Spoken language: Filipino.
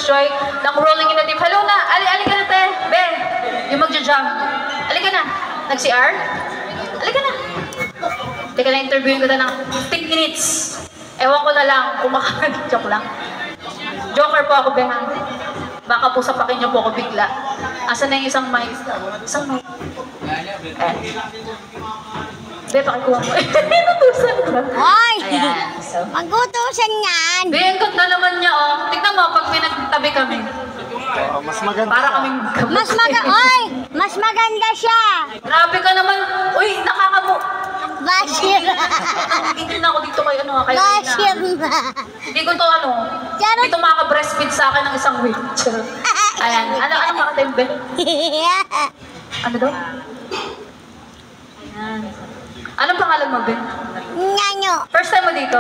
Joy ng Rolling in the Deep. Hello na! Alika na, te! Be! Yung magja-jump. Alika na! Nag-CR? Alika na! Teka na, interviewin ko na ng 15 minutes. Ewan ko na lang kung joke lang. Joker po ako, Be, ha? Baka po sapakin niyo po ako bigla. Asan na yung isang mic? Isang mic. Be, pakikuha mo. Natusan ka. Hoy! Ayan. So. Magutusan yan! Be, ang ganda naman niya, oh. Tignan mo, pag pinagtabi kami. Mas maganda. Para kaming Oy! Mas maganda siya! Grabe ka naman. Uy, nakakamu... Bashir! Hindi na ako dito kay ano, kay Bashir Reyna. na! Hindi ko to ano. Hindi to makaka-breastfeed sa akin ng isang week. Ayan. Ano makatayin, Be? Ano daw? Ayan. Anong pangalan mo, Ben? Nyanyo! First time mo dito?